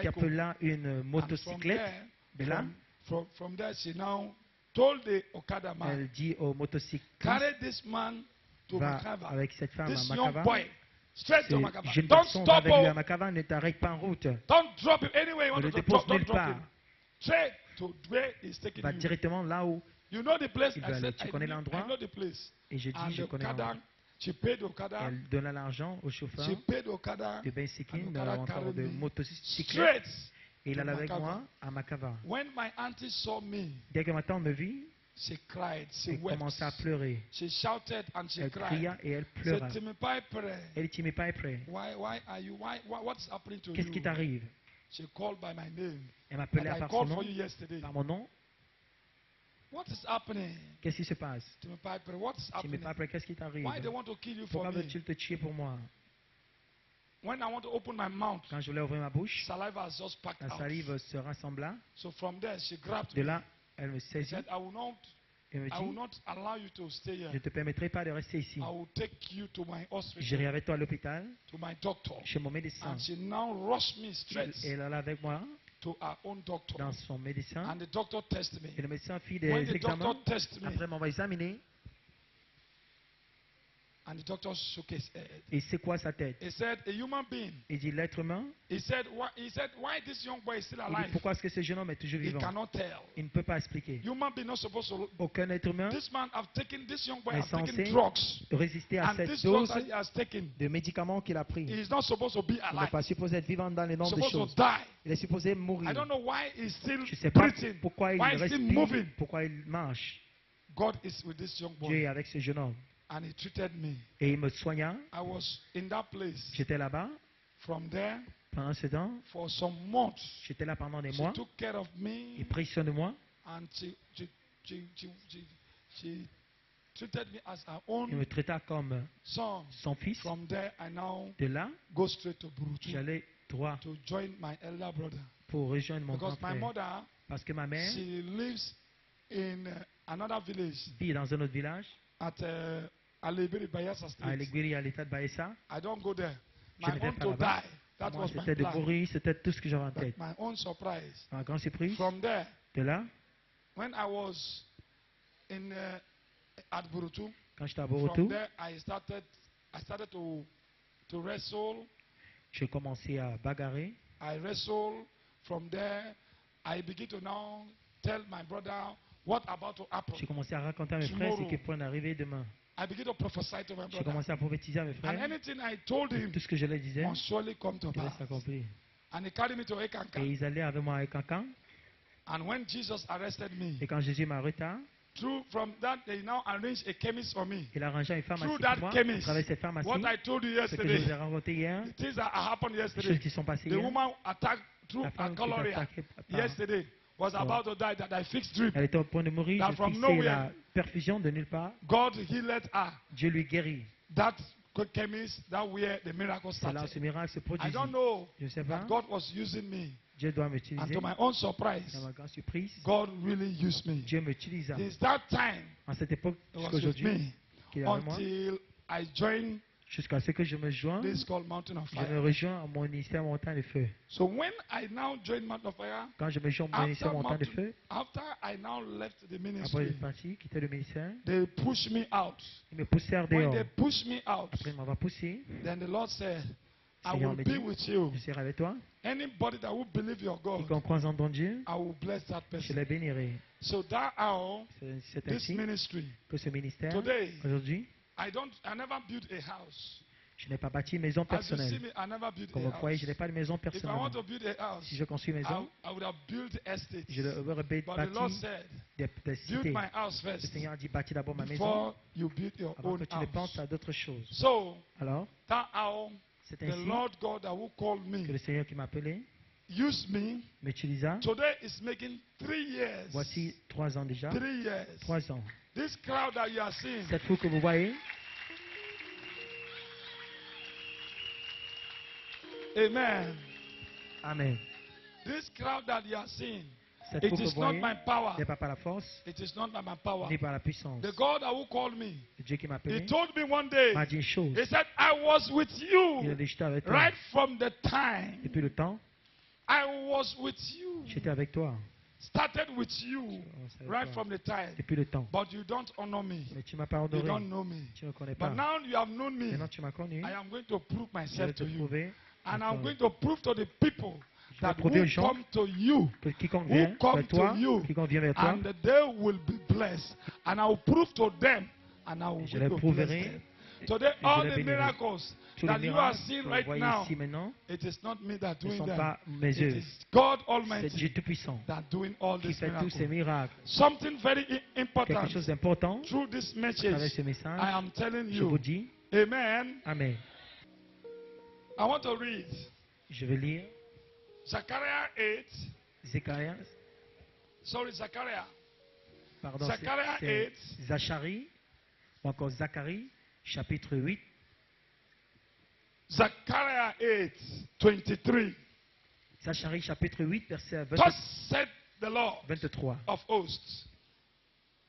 qui appela une motocyclette. De là, from there, she now told the Okada man, elle dit au motocycliste, carry this man to va Makava. avec cette femme This à young Makava. boy, straight to Ce Makava. jeune Don't garçon va stop, avec lui à oh. Makava, ne t'arrête pas en route. Don't drop him anyway. You Ne want le to dépose drop, don't nulle drop part. him. Straight to where he's taking Va you. directement là où You know the place. il I va aller. said, Tu I connais know l'endroit? the place. Et je And dis, je the connais l'endroit. Okada, she paid Okada. Elle donna l'argent au chauffeur She paid Okada. de Bensikin, and Okada en carried de me motocyclette. straight Et il to allait avec Makava. moi à Makava. When my auntie saw me, Dès que ma tante me vit, she cried, she elle wept. commença à pleurer. She shouted and she Elle cried. cria et elle Said, pleura. Timipai, pray. Elle dit, mais pas prêt. Why are you? What's happening to Qu'est-ce qui you? t'arrive? She called by my name. Elle m'appelait That I par called son for nom. you yesterday. Par mon nom. What is happening? Qu'est-ce qui se passe? Timipai, pray. What's Tu m'es happening? pas prêt, qu'est-ce qui t'arrive? Why they want to kill you for Pourquoi me? veux-tu te tuer pour moi? When I want to open my mouth, Quand je voulais ouvrir ma bouche, saliva has just packed la out. salive se rassembla. So from there, she grabbed De me. là, elle me She saisit said, I will et me dit, not allow you to stay je here. ne te permettrai pas de rester ici. I will take you to my hospital, J'irai avec toi à l'hôpital, to my doctor. chez mon médecin. And she now rushed me straight Elle allait avec moi to her own doctor. dans son médecin. And the doctor tested me. Et le médecin fit When des the examens. doctor tested me, Après m'avoir examiné, and the doctor shook his head. et c'est quoi sa tête? He said, a human being. Il dit, l'être humain. He said, why this young boy is still Il dit, alive? pourquoi est-ce que ce jeune homme est toujours He vivant? cannot tell. Il ne peut pas expliquer. Human being not supposed to. Aucun être humain This young boy est has taken censé drugs. résister à And cette this drugs dose that he has taken, de médicaments qu'il a pris. he is not supposed to be Il n'est alive. pas supposé être vivant dans les He's nombres de supposed to choses. die. Il est supposé I mourir. don't know why he's still Je ne sais pas breathing. pourquoi il Why is he respire, moving? pourquoi il marche. God is with this young Dieu boy. est avec ce jeune homme. And he treated me. Et il me soigna. I was in that place. J'étais là-bas. From there, Pendant ce temps, for some months, j'étais là pendant des she mois. took care of me. Il prit soin de moi. And she treated me as her own Il me traita comme son. son fils. From there, I now De là, go straight to Burutu j'allais droit to join my elder brother. pour rejoindre mon grand Because my frère. mother, Parce que ma mère she lives in another village vit dans un autre village, at Alebiri Bayelsa à Street. Aligwiri, à l'état de Baessa. I don't go there. Je My ne vais own pas to là-bas. die. That Moi, was my c'était de plan. mourir, c'était tout ce que j'avais en But tête. my own surprise. Ma grande surprise, From there, de là, when I was in at Burutu, quand j'étais à from Borotou, there I started to wrestle. j'ai commencé à bagarrer. I wrestle. From there, I begin to now tell my brother what about to happen. J'ai commencé à raconter à mes frères ce qui pourrait arriver demain. I begin to prophesy to my J'ai brother. commencé à prophétiser à mes And frères. anything I told him Tout ce que je leur disais must surely come to devait pass. s'accomplir. And he carried me to Et Ekanka. ils allaient avec moi à Cancan. And when Jesus arrested me, Et quand Jésus m'arrêta, from that they now arranged a chemist for me. il arrangea une pharmacie Through pour that moi. À chemist, travers cette pharmacie, what I told you ce que je vous ai yesterday, raconté hier, the things that happened les choses yesterday, qui sont passées the hier, woman attacked through la a femme qui est coloria attaquée par... yesterday was about to die that I fixed drip. Elle était au point de mourir, That je from fixais nowhere, la perfusion de nulle part. God healed her. Dieu lui guérit. That chemist, that where the miracle C'est là où ce started. miracle se I produisit. don't know Je ne sais pas. that God was using me. Dieu doit And m'utiliser. to my own surprise, À ma grande surprise, God really used me. Dieu m'utilisa. Since that time, En cette époque He was jusqu'à with aujourd'hui, me qu'il est avec moi, until I joined jusqu'à ce que je me joins, this called Mountain of je me Fire. rejoins à mon ministère Montagne de Feu. So when I now joined Mountain of Fire, Quand je me joins à mon ministère Montagne de Feu, after I now left the après ministry, une partie, quitter le ministère, they pushed me out. ils me poussèrent When dehors. they pushed me out, Après, il m'avait poussé. then the Lord said, I Seigneur will me be dit, with you. je serai avec toi. Anybody that will believe your God, Quiconque croit en ton Dieu, I will bless that je person. les bénirai. So that hour, C'est this ainsi ministry, que ce ministère, today, aujourd'hui, I never built a house. je n'ai pas bâti une maison As you see personnelle. me, I never built Comme a vous voyez, je n'ai house. pas de maison If I want personnelle. to build a house, Si je construis une maison, I would have built estates. je aurais But the Lord bâti said, des build cités. my house Le first Seigneur a dit bâtis d'abord ma maison before you build your avant own que tu ne penses house. à d'autres choses. So Alors, that hour, c'est the ainsi Lord God that will call que me le Seigneur qui m'a appelé used me. m'utilisa. Today is making 3 years. Voici 3 ans déjà. 3 years. 3 ans. This crowd that you are seeing, Cette foule que vous voyez, amen. Amen. This crowd that you are seeing, Cette it foule que is vous not voyez my power. n'est pas par la force, It is not by my power. ni par la puissance. The God that will call me, Le Dieu qui m'a He appelé told me one day, m'a dit une chose. He said, I was with Il a you dit, j'étais avec toi right from the time depuis le temps I was with you. J'étais avec toi. Started with you Commence avec right toi. from the time. Depuis le temps. But you don't honor me. Mais tu m'as pas You honoré. don't know me. Tu ne connais pas. But now you have known me. Maintenant tu m'as connu. I am going to prove Je vais myself te to you. prouver. And encore. I'm going to prove to the people Je vais that prouver aux who gens come to you, que quiconque who vient come vers toi, to you, quiconque vient vers toi, and they will be blessed. And I will prove to them, and I will je going les to bless prouverai. them. Today, je all les the bénirai. miracles Tous les that you are miracles seeing que vous right voyez now, ici maintenant it is not me that ne doing sont them. pas mes It œuvres. is God C'est Dieu Almighty Tout-Puissant that doing all qui these fait tous ces miracles. miracles. Something very Quelque important chose d'important through this à travers message. ce message. I am telling Je vous you, dis, Amen. Amen. I want to read Je vais lire Zechariah 8. Zechariah, pardon, Zechariah c'est 8. Zacharie, ou encore Zacharie, chapitre 8, Zechariah 8, 23. Zacharie, chapitre 8, verset Thus said the Lord 23. of hosts,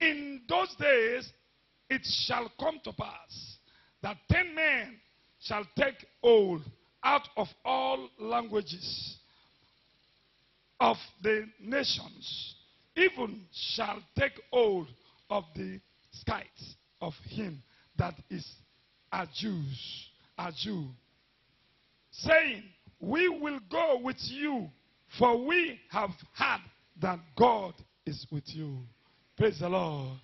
in those days it shall come to pass that 10 men shall take hold out of all languages of the nations, even shall take hold of the skies of him that is a Jew, saying, we will go with you, for we have heard that God is with you. Praise the Lord.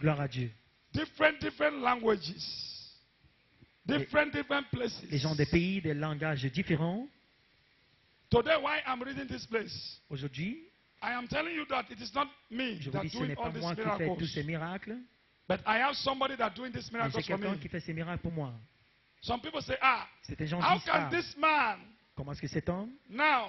Gloire à Dieu. Different languages. Different places. Les gens des pays, des langages différents. Today, why I'm reading this place, Aujourd'hui, I am telling you that it is not me je vous that dis, ce doing n'est pas all these moi qui fais tous miracles, ces miracles, but I have somebody that doing these mais j'ai miracles for quelqu'un me. qui fait ces miracles pour moi. Some people say, ah, Certains gens how disent, can ah, this man comment est-ce que cet homme now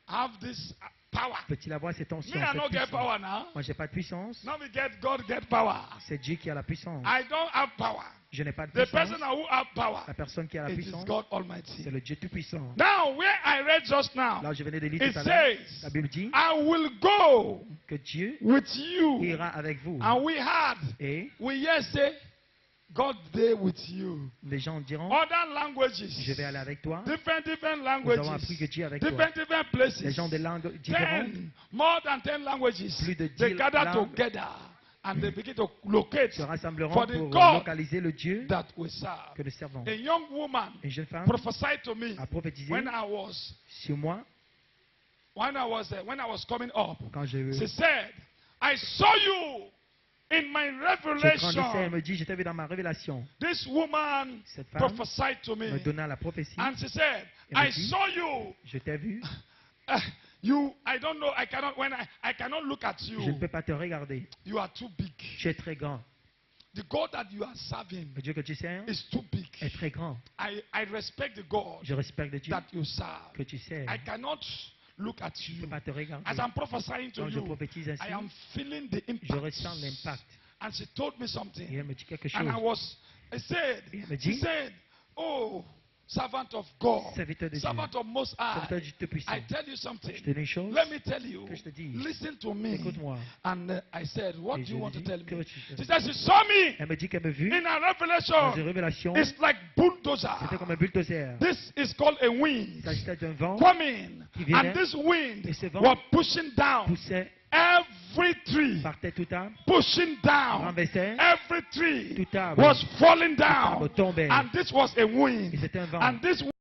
have this power? peut-il avoir cette Me, onction, I cette don't get puissance? power now. Moi, je n'ai pas de puissance. Now we get God get power. C'est Dieu qui a la puissance. I don't have power. Je n'ai pas de The puissance. person who have power, La personne qui a la it is puissance, God Almighty. c'est le Dieu Tout-Puissant. Now, where I read just now, Là, je venais de lire it tout à l'heure, says, la Bible dit I will go que Dieu with you. ira avec vous. And we had, Et we yes say, God there with you. les gens diront, Other languages, je vais aller avec toi. different Nous languages, avons appris que Dieu est avec toi. different places. Les gens des langues différentes, More than 10 languages, plus de they 10 gather langues together and they begin to locate se rassembleront for the pour God localiser le Dieu that we serve. que nous servons. A young woman Une jeune femme prophesied to me a prophétisé when I was sur moi when I was coming up. quand je She said, I saw you in my grandissais. Elle revelation. me dit, je t'ai vu dans ma révélation. This woman Cette femme prophesied to me. me donna la prophétie. And she said, Elle me I dit, saw you. Je t'ai vu. I don't know, I cannot look at Je ne you. peux pas te regarder. You are too big. Tu es très grand. The God that you are serving Le Dieu que tu sers is too big. est très grand. I respect the God Je respecte le Dieu that you serve. que tu sers. I cannot look at Je ne you. peux pas te regarder. As I'm prophesying to Quand je you, prophétise ainsi, I am feeling the je impact. ressens l'impact. And she told me Et something. elle me dit quelque And chose. I said, Et elle me she dit, said, oh, servant of God, serviteur de Dieu, servant of Most High, serviteur du Tout-Puissant, I tell you something. je te dis une chose, Let me tell you. que je te dise. Listen to me. Écoute-moi. And I said, what Et do je you lui want to dis, tell que me? veux-tu She dire? said, she saw me Elle me dit qu'elle me vu in a dans une revelation. révélation. It's like bulldozer. C'était comme un bulldozer. This is called a Il wind s'agissait d'un vent coming. qui venait. And this wind Et ce vent was pushing down poussait, every tree. partait tout arbre, Pushing down. renversait, Every tree tout arbre, was falling tout arbre down. tombait. And this was a wind. Et c'était un vent. And this